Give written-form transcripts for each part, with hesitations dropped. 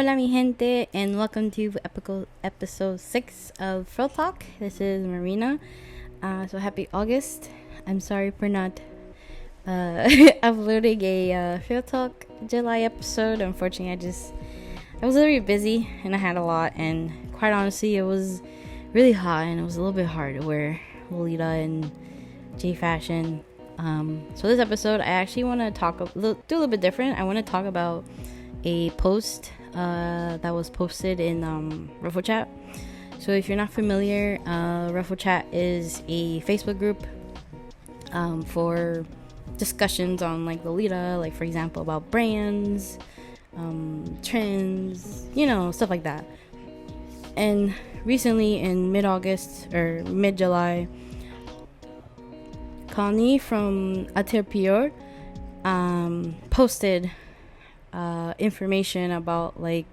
Hola mi gente, and welcome to episode 6 of Frill Talk. This is Marina. So happy August. I'm sorry for not uploading a Frill Talk July episode. Unfortunately, I was a little bit busy and I had a lot, and quite honestly, it was really hot and it was a little bit hard to wear Lolita and J Fashion. So this episode, I actually want to do a little bit different. I want to talk about a post that was posted in Ruffle Chat. So if you're not familiar, Ruffle Chat is a Facebook group for discussions on like Lolita, like for example about brands, trends, stuff like that. And recently in mid-August or mid-July, Connie from Attribution posted information about like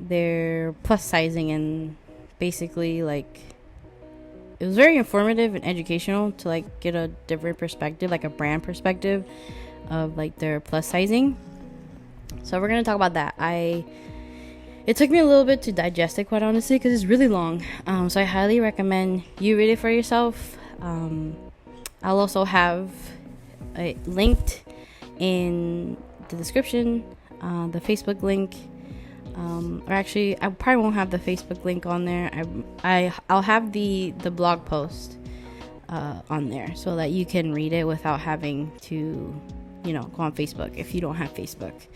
their plus sizing, and basically like it was very informative and educational to like get a different perspective, like a brand perspective of like their plus sizing. So we're gonna talk about that. It took me a little bit to digest it, quite honestly, because it's really long. So I highly recommend you read it for yourself. I'll also have it linked in the description, the Facebook link, or actually I probably won't have the Facebook link on there. I'll have the blog post on there so that you can read it without having to go on Facebook if you don't have Facebook.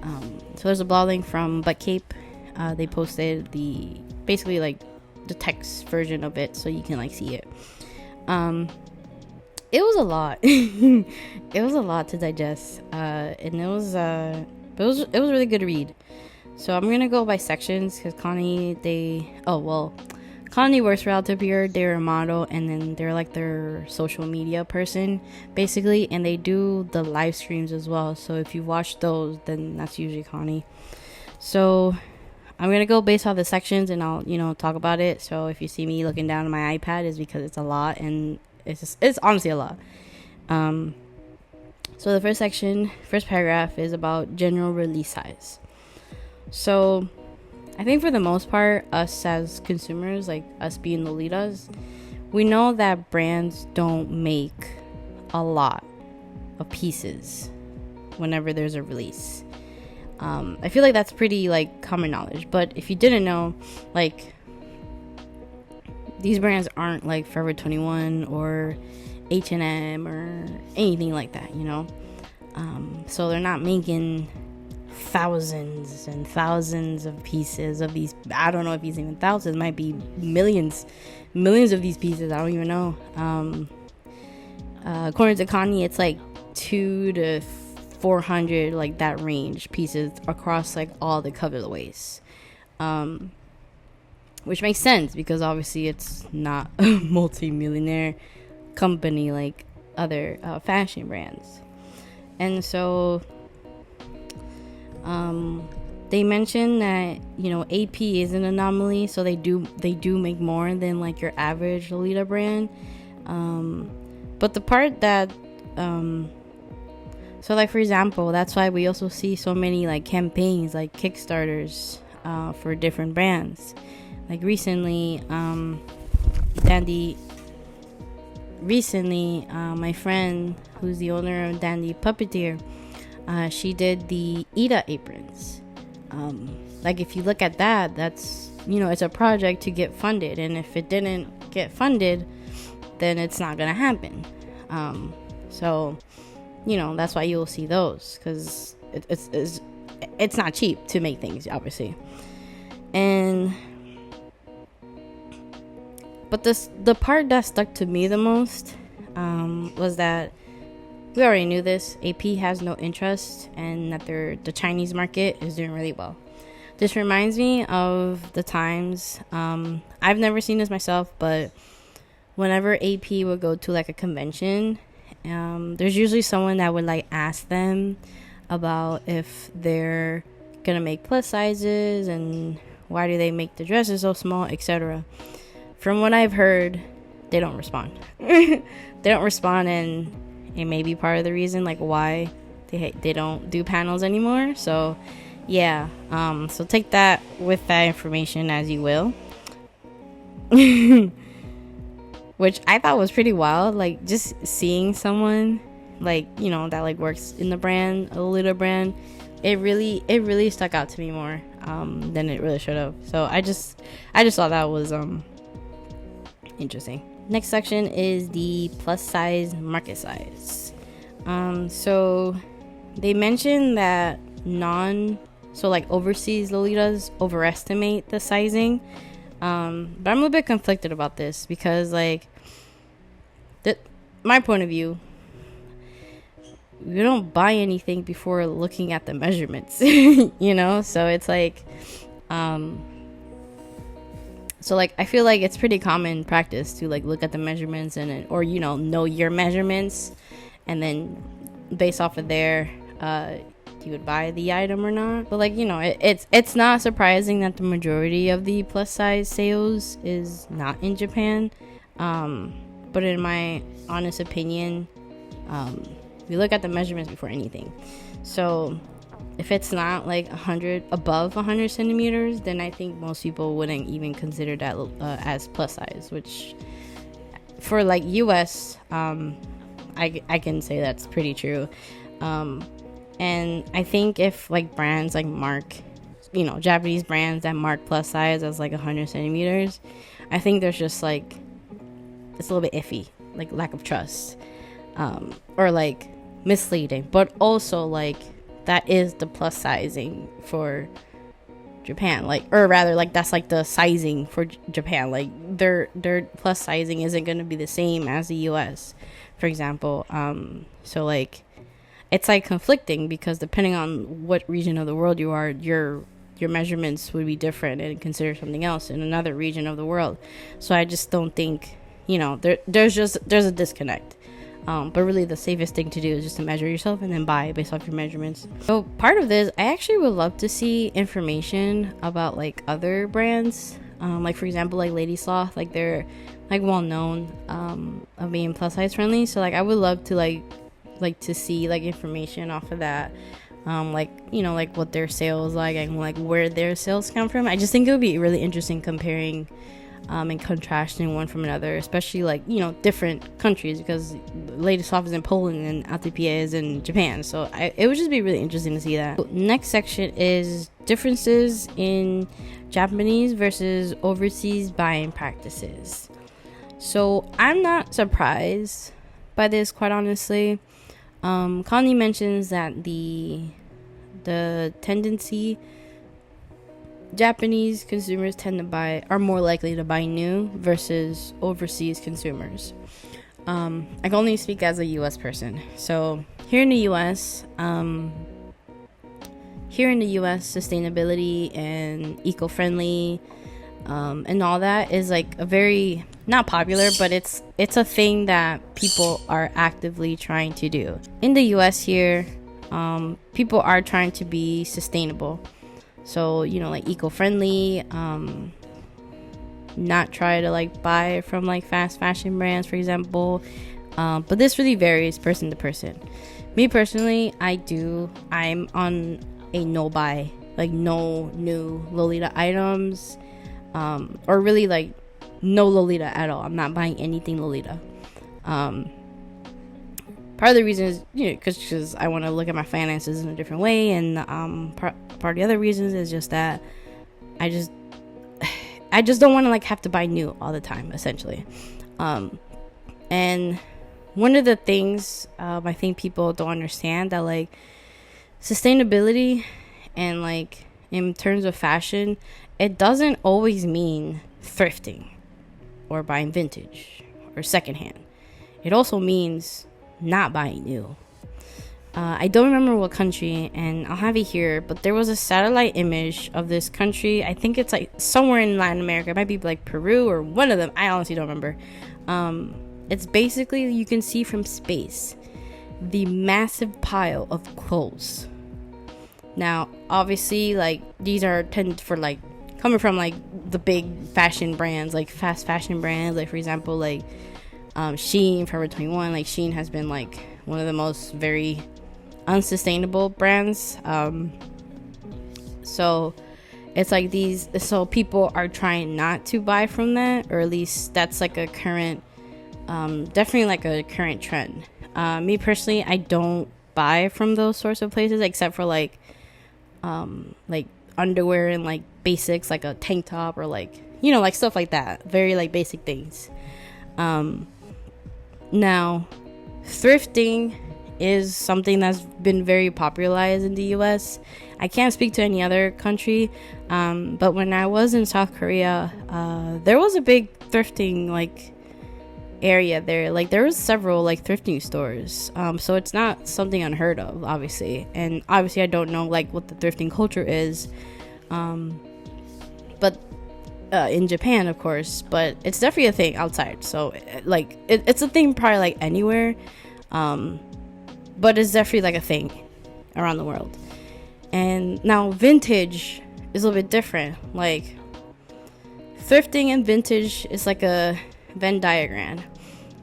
So there's a blog link from But Cape. They posted basically like the text version of it so you can like see it. It was a lot. It was a lot to digest, and it was really good to read. So I'm gonna go by sections because Connie works for Altapier. They're a model, and then they're like their social media person, basically, and they do the live streams as well. So if you watch those, then that's usually Connie. So I'm gonna go based off the sections, and I'll talk about it. So if you see me looking down at my iPad, it's because it's a lot, and it's honestly a lot. So the first paragraph is about general release size. So I think for the most part, us as consumers, like us being Lolitas, we know that brands don't make a lot of pieces whenever there's a release. I feel like that's pretty like common knowledge, but if you didn't know, like these brands aren't like Forever 21 or H&M or anything like that, so they're not making thousands and thousands of pieces of these. I don't know if it's even thousands, might be millions of these pieces. I don't even know. According to Connie, it's like 200 to 400, like that range, pieces across like all the colorways. Which makes sense because obviously it's not a multi-millionaire company like other fashion brands. And so they mentioned that AP is an anomaly, so they do make more than like your average Lolita brand. But the part that so like for example, that's why we also see so many like campaigns, like Kickstarters for different brands. Like recently, my friend who's the owner of Dandy Puppeteer, she did the Ida aprons. Like if you look at that, that's it's a project to get funded, and if it didn't get funded, then it's not gonna happen. So that's why you'll see those, because it's not cheap to make things, obviously. But the part that stuck to me the most was that we already knew this. AP has no interest, and that the Chinese market is doing really well. This reminds me of the times, I've never seen this myself, but whenever AP would go to like a convention, there's usually someone that would like ask them about if they're gonna make plus sizes and why do they make the dresses so small, etc. From what I've heard, they don't respond. They don't respond, and it may be part of the reason like why they don't do panels anymore. So Yeah. So take that with that information as you will. Which I thought was pretty wild. Like, just seeing someone like, you know, that like works in the brand, a Lolita brand, it really stuck out to me more than it really should have. So I just thought that was interesting. Next section is the plus size market size. So they mentioned that overseas Lolitas overestimate the sizing. But I'm a little bit conflicted about this because, like, my point of view, you don't buy anything before looking at the measurements, you know? So it's like, I feel like it's pretty common practice to like look at the measurements or know your measurements, and then based off of there, you would buy the item or not. But like, it's not surprising that the majority of the plus size sales is not in Japan. But in my honest opinion, we look at the measurements before anything. So if it's not like above 100 centimeters, then I think most people wouldn't even consider that as plus size, which for like US, I can say that's pretty true. And I think if like brands like mark, Japanese brands that mark plus size as like 100 centimeters, I think there's just like, it's a little bit iffy, like lack of trust, or like misleading. But also like that is the plus sizing for Japan, or rather like that's like the sizing for Japan. Like their plus sizing isn't going to be the same as the US, for example. So like it's like conflicting because depending on what region of the world you are, your measurements would be different and consider something else in another region of the world. So I just don't think, there's a disconnect. But really the safest thing to do is just to measure yourself and then buy based off your measurements. So part of this, I actually would love to see information about like other brands, like for example like Lady Sloth, like they're like well known of being plus size friendly. So like I would love to like to see like information off of that, like what their sales like and like where their sales come from. I just think it would be really interesting comparing and contrasting one from another, especially like different countries, because Lady Sloth is in Poland and Attribution is in Japan. So it would just be really interesting to see that. Next section is differences in Japanese versus overseas buying practices. So I'm not surprised by this, quite honestly. Connie mentions that the tendency Japanese consumers are more likely to buy new versus overseas consumers. I can only speak as a US person. So here in the US, sustainability and eco-friendly and all that is like a very not popular, but it's a thing that people are actively trying to do. In the US here, people are trying to be sustainable. So, like eco-friendly, not try to like buy from like fast fashion brands, for example. But this really varies person to person. Me personally, I'm on a no buy, like no new Lolita items, or really like no Lolita at all. I'm not buying anything Lolita. Part of the reason is, because I want to look at my finances in a different way, and part of the other reasons is just that I just don't want to like have to buy new all the time, essentially. And one of the things I think people don't understand, that like sustainability and like in terms of fashion, it doesn't always mean thrifting or buying vintage or secondhand. It also means not buying new. I don't remember what country, and I'll have it here, but there was a satellite image of this country. I think it's like somewhere in Latin America. It might be like Peru or one of them. I honestly don't remember. It's basically, you can see from space the massive pile of clothes. Now, obviously, like these are tended for like coming from like the big fashion brands, like fast fashion brands, like for example, like Shein, Forever 21. Like Shein has been like one of the most very unsustainable brands, So it's like these, so people are trying not to buy from that, or at least that's like a current, definitely like a current trend. Me personally, I don't buy from those sorts of places except for like underwear and like basics, like a tank top or like, you know, like stuff like that, very like basic things. Now thrifting is something that's been very popularized in the US. I can't speak to any other country, but when I was in South Korea, there was a big thrifting like area there. Like there was several like thrifting stores, so it's not something unheard of, obviously. And obviously I don't know like what the thrifting culture is, but in Japan, of course, but it's definitely a thing outside. So like it's a thing probably like anywhere, but it's definitely like a thing around the world. And now vintage is a little bit different. Like thrifting and vintage is like a Venn diagram,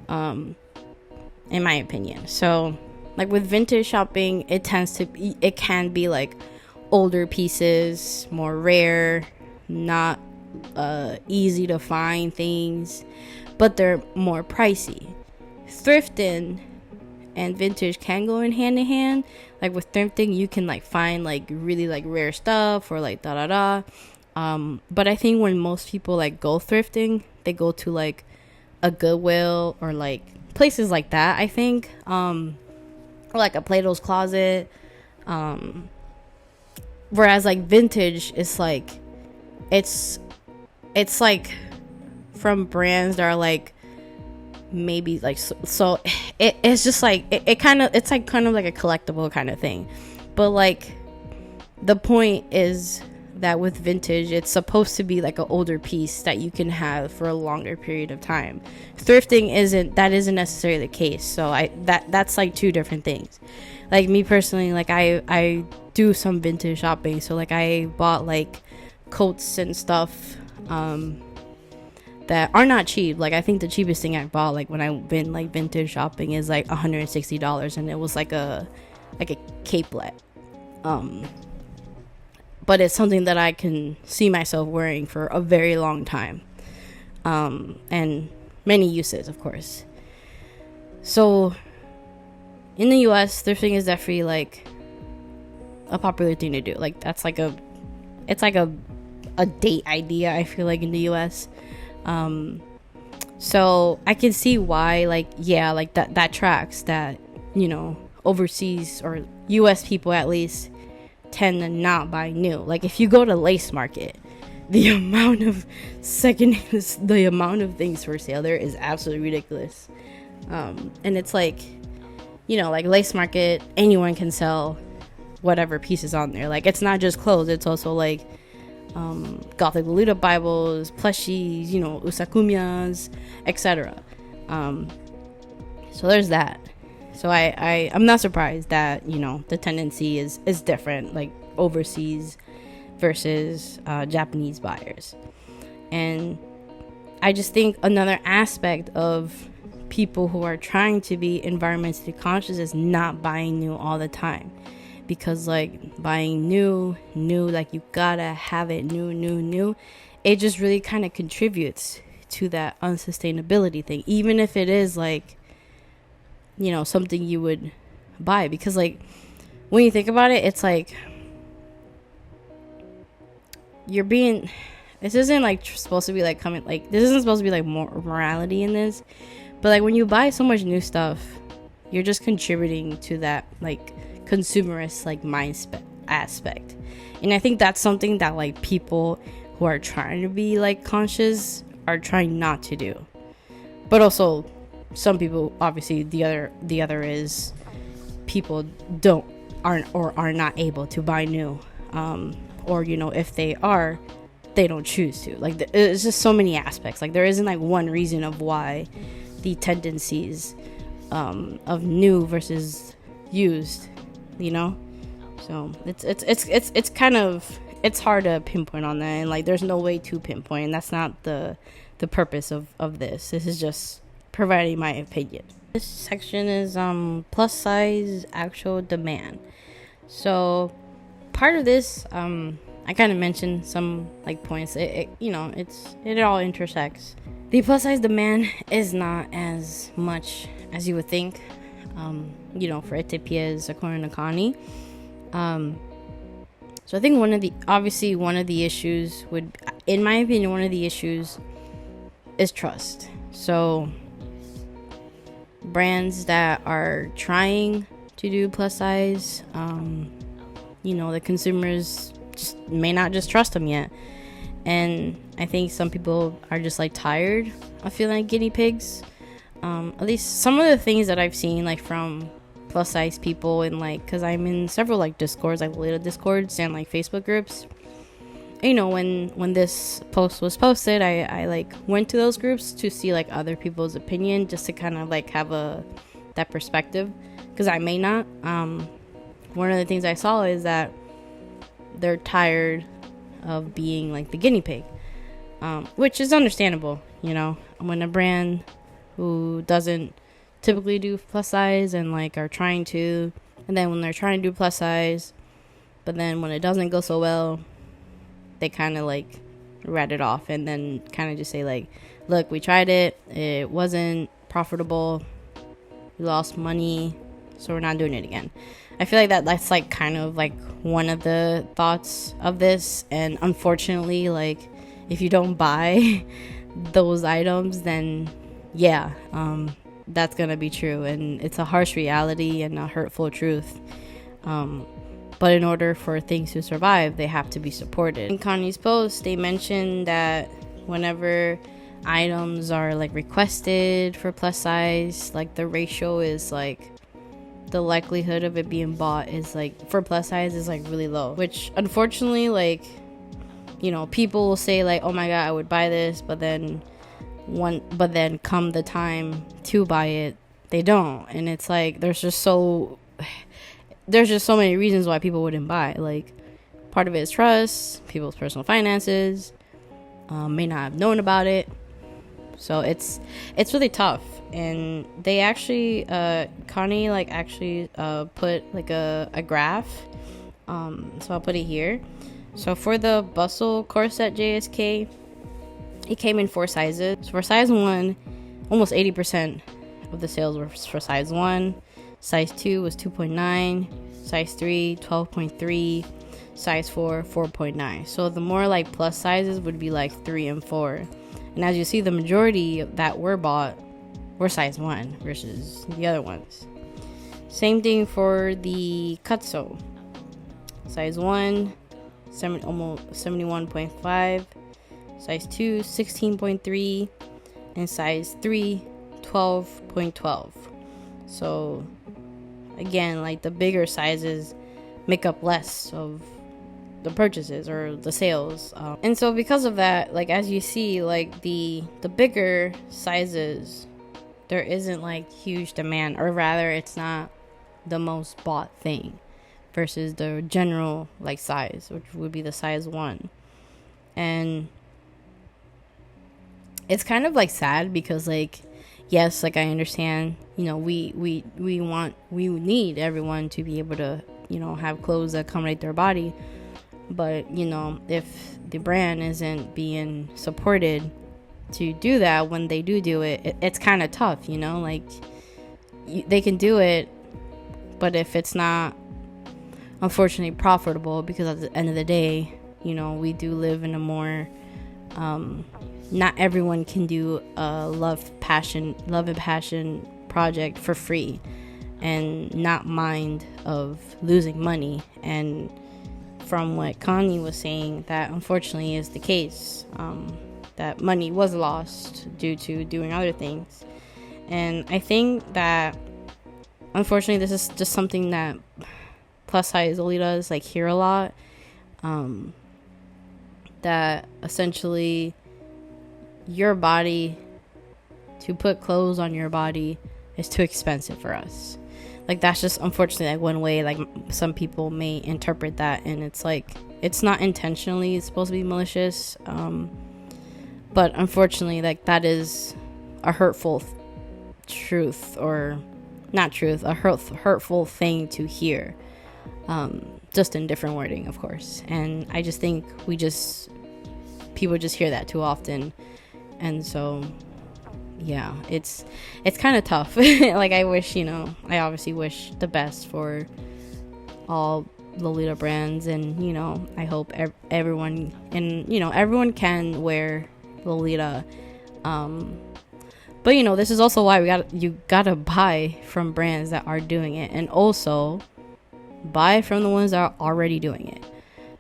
in my opinion. So like with vintage shopping, it can be like older pieces, more rare, not easy to find things, but they're more pricey. Thrifting and vintage can go in hand. Like with thrifting, you can like find like really like rare stuff or like but I think when most people like go thrifting, they go to like a Goodwill or like places like that, I think, or like a Plato's Closet. Whereas like vintage is like it's like from brands that are like maybe like so it's just like it's like kind of like a collectible kind of thing. But like the point is that with vintage, it's supposed to be like an older piece that you can have for a longer period of time. Thrifting isn't necessarily the case. So that's like two different things. Like me personally, like I do some vintage shopping. So like I bought like coats and stuff that are not cheap. Like I think the cheapest thing I bought like when I've been like vintage shopping is like $160, and it was like a capelet. But it's something that I can see myself wearing for a very long time, and many uses, of course. So in the US, thrifting is definitely like a popular thing to do. Like that's like it's like a date idea, I feel like, in the US. So I can see why, like, yeah, like that tracks, that, you know, overseas or US people at least tend to not buy new. Like if you go to Lace Market, the amount of things for sale there is absolutely ridiculous. And it's like, you know, like Lace Market, anyone can sell whatever pieces on there. Like it's not just clothes, it's also like Gothic Lolita Bibles, plushies, you know, usakumyas, etc. So there's that. So I'm not surprised that, you know, the tendency is different, like overseas versus Japanese buyers. And I just think another aspect of people who are trying to be environmentally conscious is not buying new all the time. Because like buying new, like you gotta have it new, it just really kind of contributes to that unsustainability thing, even if it is like, you know, something you would buy. Because like when you think about it, it's like this isn't like supposed to be like coming, like this isn't supposed to be like more morality in this, but like when you buy so much new stuff, you're just contributing to that like consumerist like mindset aspect. And I think that's something that like people who are trying to be like conscious are trying not to do. But also some people, obviously the other is people are not able to buy new, or, you know, if they are, they don't choose to. Like it's just so many aspects. Like there isn't like one reason of why the tendencies of new versus used, you know. So it's kind of, it's hard to pinpoint on that, and like there's no way to pinpoint, and that's not the purpose of this. This is just providing my opinion. This section is plus size actual demand. So part of this I kind of mentioned some like points. It all intersects. The plus size demand is not as much as you would think. For it to appears according to Connie. So I think one of the issues in my opinion, one of the issues is trust. So brands that are trying to do plus size, the consumers just may not just trust them yet. And I think some people are just like tired of feeling like guinea pigs. At least some of the things that I've seen like from plus size people, and like because I'm in several like discords, like little discords and like Facebook groups. When this post was posted, I like went to those groups to see like other people's opinion, just to kind of like have that perspective, because I may not. One of the things I saw is that they're tired of being like the guinea pig, which is understandable. When a brand who doesn't typically do plus size and like are trying to, and then when they're trying to do plus size, but then when it doesn't go so well, they kind of like rat it off and then kind of just say like, look, we tried it wasn't profitable, we lost money, so we're not doing it again. I feel like that's like kind of like one of the thoughts of this. And unfortunately, like if you don't buy those items, then yeah, that's gonna be true, and it's a harsh reality and a hurtful truth. But in order for things to survive, they have to be supported. In Connie's post, they mentioned that whenever items are like requested for plus size, like the ratio is like, the likelihood of it being bought is like for plus size is like really low, which unfortunately, like, people will say like, oh my god, I would buy this, but then come the time to buy it, they don't. And it's like there's just so many reasons why people wouldn't buy. Like, part of it is trust, people's personal finances, may not have known about it, so it's really tough. And they actually Connie like actually put like a graph, so I'll put it here. So for the bustle corset JSK, it came in 4 sizes. So for size 1, almost 80% of the sales were for size 1. Size 2 was 2.9. Size 3, 12.3. Size 4, 4.9. So the more like plus sizes would be like 3 and 4. And as you see, the majority that were bought were size 1 versus the other ones. Same thing for the cutso. Size 1, almost 71.5. Size 2, 16.3. And size 3, 12.12. So again, like the bigger sizes make up less of the purchases or the sales, and so because of that, like as you see, like the bigger sizes, there isn't like huge demand, or rather it's not the most bought thing versus the general like size, which would be the size 1. And it's kind of like sad because like, yes, like I understand, we need everyone to be able to, have clothes that accommodate their body. But, if the brand isn't being supported to do that, when they do it, it's kind of tough, like they can do it, but if it's not, unfortunately, profitable, because at the end of the day, we do live in a more, not everyone can do a love and passion project for free and not mind of losing money. And from what Connie was saying, that unfortunately is the case, that money was lost due to doing other things. And I think that unfortunately this is just something that plus size Lolitas like hear a lot, that essentially your body, to put clothes on your body is too expensive for us. Like that's just unfortunately like one way like some people may interpret that, and it's like it's not intentionally supposed to be malicious, but unfortunately like that is a hurtful truth, or not truth, a hurtful thing to hear. just in different wording, of course. And I just think people just hear that too often, and so yeah, it's kind of tough. Like, I obviously wish the best for all Lolita brands, and I hope everyone can wear Lolita. But this is also why you gotta buy from brands that are doing it, and also buy from the ones that are already doing it.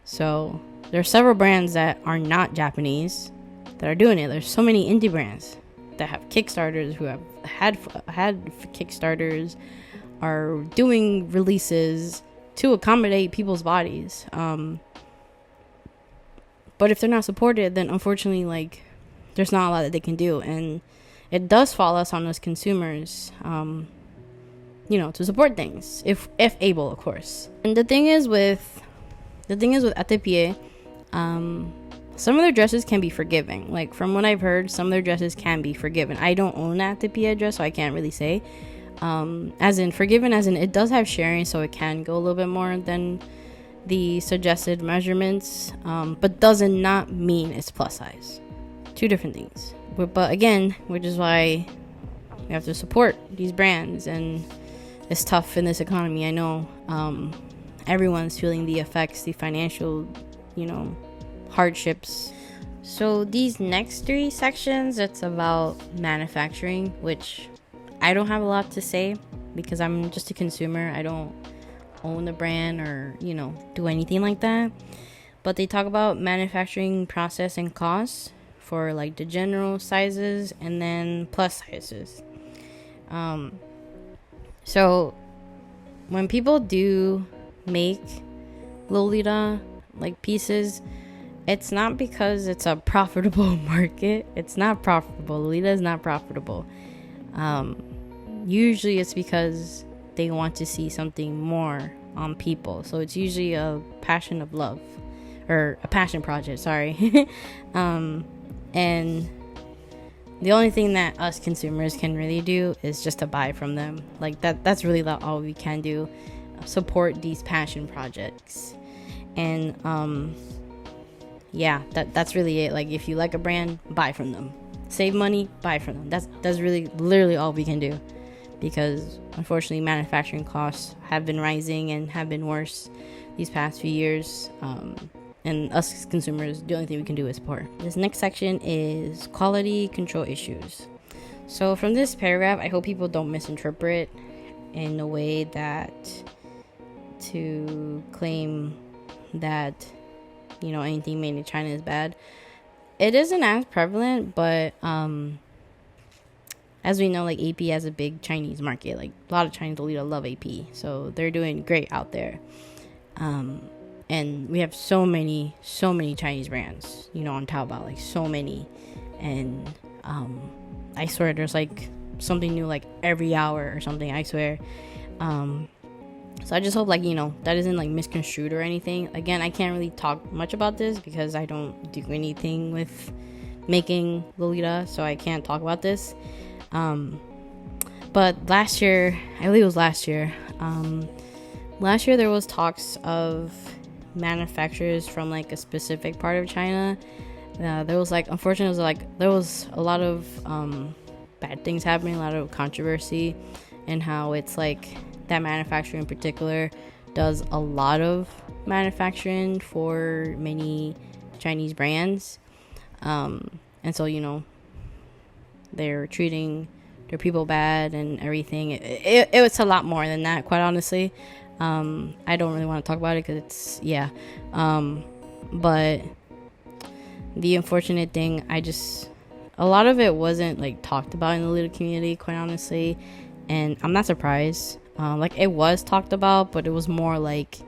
So there are several brands that are not Japanese that are doing it. There's so many indie brands that have Kickstarters, who have had Kickstarters, are doing releases to accommodate people's bodies. But if they're not supported, then unfortunately, like, there's not a lot that they can do, and it does fall us on us consumers, to support things if able, of course. And the thing is with Atelier, some of their dresses can be forgiving. Like, from what I've heard, some of their dresses can be forgiven. I don't own an Atelier dress, so I can't really say. As in forgiven, as in it does have sharing, so it can go a little bit more than the suggested measurements, but does not mean it's plus size. Two different things. But again, which is why we have to support these brands, and it's tough in this economy. I know everyone's feeling the effects, the financial, hardships. So these next 3 sections, it's about manufacturing, which I don't have a lot to say because I'm just a consumer. I don't own the brand or do anything like that. But they talk about manufacturing process and costs for like the general sizes and then plus sizes. So when people do make Lolita like pieces, it's not because it's a profitable market. It's not profitable. Lolita is not profitable. Usually it's because they want to see something more on people. So it's usually a passion of love, or a passion project, sorry. And the only thing that us consumers can really do is just to buy from them. Like, that's really all we can do. Support these passion projects. And that's really it. Like, if you like a brand, buy from them. Save money, buy from them. That's really literally all we can do, because unfortunately manufacturing costs have been rising and have been worse these past few years. And us consumers, the only thing we can do is support. This next section is quality control issues. So from this paragraph, I hope people don't misinterpret in a way that to claim that anything made in China is bad. It isn't as prevalent, but as we know, like, AP has a big Chinese market. Like, a lot of Chinese Lolita love AP, so they're doing great out there. And we have so many Chinese brands, on Taobao, like so many. And I swear there's like something new like every hour or something, I swear. So I just hope that isn't like misconstrued or anything. Again, I can't really talk much about this because I don't do anything with making Lolita, so I can't talk about this. But last year, I believe it was last year there was talks of manufacturers from like a specific part of China. There was unfortunately there was a lot of bad things happening, a lot of controversy, and how it's like that manufacturer in particular does a lot of manufacturing for many Chinese brands, and so they're treating their people bad and everything. It was a lot more than that, quite honestly. I don't really want to talk about it because it's but the unfortunate thing, a lot of it wasn't like talked about in the little community, quite honestly, and I'm not surprised. It was talked about, but it was more like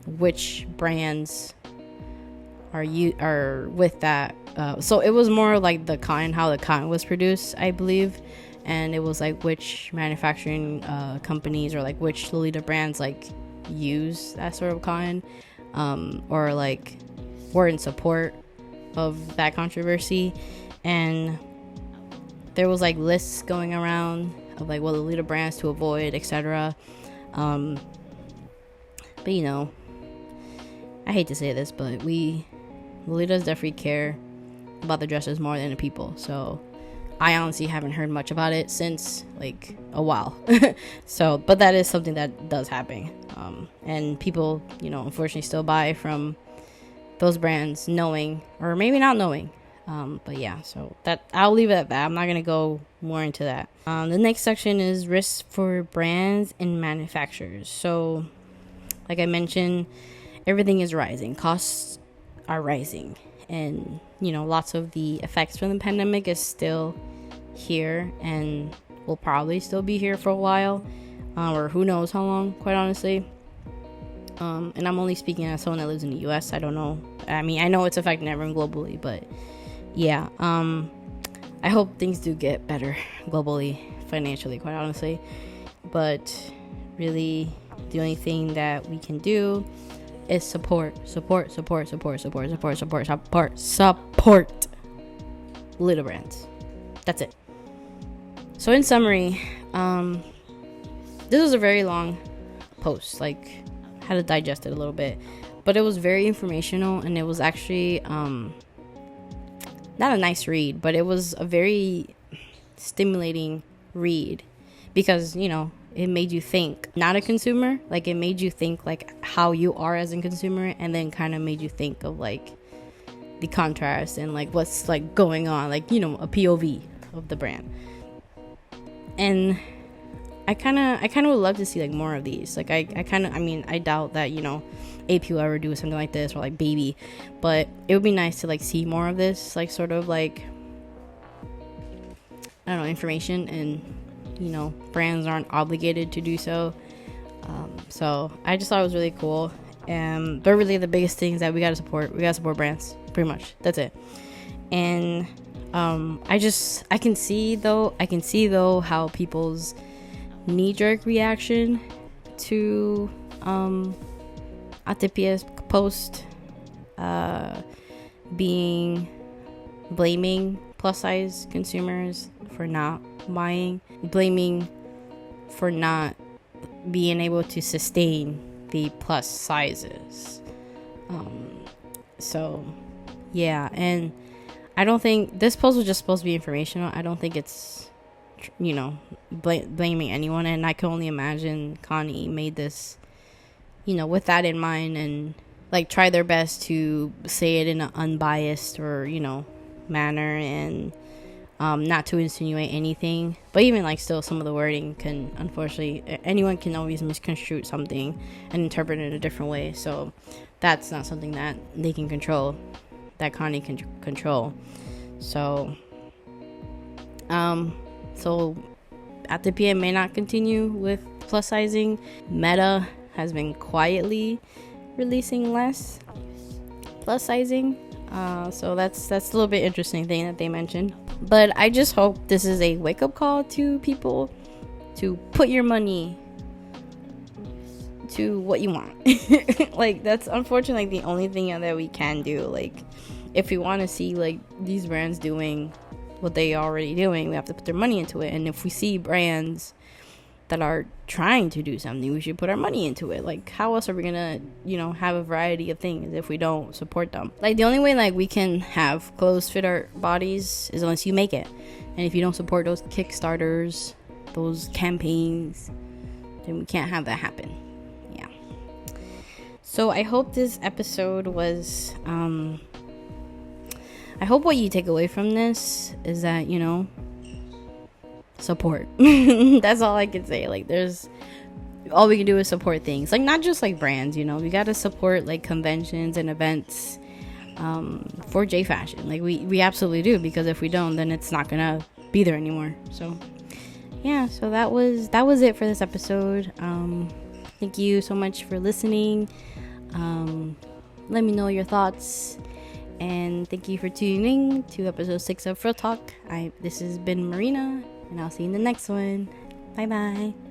which brands are with that. So it was more like the cotton, how the cotton was produced, I believe. And it was like which manufacturing companies or like which Lolita brands like use that sort of cotton, or like were in support of that controversy. And there was like lists going around of like what Lolita brands to avoid, etc. But I hate to say this, but Lolitas definitely care about the dresses more than the people. So I honestly haven't heard much about it since like a while. So, but that is something that does happen. And people, unfortunately still buy from those brands knowing, or maybe not knowing. But yeah, so that I'll leave it at that. I'm not going to go more into that. The next section is risks for brands and manufacturers. So like I mentioned, everything is rising. Costs are rising. And, lots of the effects from the pandemic is still here and will probably still be here for a while. Or who knows how long, quite honestly. And I'm only speaking as someone that lives in the US. I don't know. I mean, I know it's affecting everyone globally, but yeah. I hope things do get better globally, financially, quite honestly. But really, the only thing that we can do is support little brands. That's it. So in summary, this was a very long post. Like, had to digest it a little bit, but it was very informational, and it was actually not a nice read, but it was a very stimulating read, because it made you think, not a consumer, like it made you think like how you are as a consumer, and then kind of made you think of like the contrast and like what's like going on, like a POV of the brand. And I kind of would love to see like more of these. Like I doubt that AP will ever do something like this, or like Baby, but it would be nice to like see more of this, like sort of like, I don't know, information. And brands aren't obligated to do so. So I just thought it was really cool. And they're really the biggest things that we gotta support. We gotta support brands, pretty much. That's it. And I can see though how people's knee-jerk reaction to Attribution's post being blaming plus size consumers for not buying, blaming for not being able to sustain the plus sizes. So yeah, and I don't think this post was just supposed to be informational. I don't think it's blaming anyone, and I can only imagine Connie made this with that in mind, and like try their best to say it in an unbiased or manner, and not to insinuate anything. But even like still, some of the wording can, unfortunately, anyone can always misconstrue something and interpret it a different way. So that's not something that they can control, that Connie can control. So Attribution may not continue with plus sizing. Meta has been quietly releasing less plus sizing. So that's a little bit interesting thing that they mentioned. But I just hope this is a wake-up call to people to put your money to what you want. Like, that's unfortunately like the only thing that we can do. Like, if we want to see like these brands doing what they already doing, we have to put their money into it. And if we see brands that are trying to do something, we should put our money into it. Like, how else are we gonna have a variety of things if we don't support them? Like, the only way like we can have clothes fit our bodies is unless you make it. And if you don't support those Kickstarters, those campaigns, then we can't have that happen. Yeah. So I hope this episode was I hope what you take away from this is that support. That's all I can say. Like, all we can do is support things, like not just like brands. We gotta support like conventions and events for J fashion. Like we absolutely do, because if we don't, then it's not gonna be there anymore. So yeah, so that was it for this episode. Thank you so much for listening. Let me know your thoughts, and thank you for tuning in to episode 6 of Frill Talk. This has been Marina, and I'll see you in the next one. Bye bye.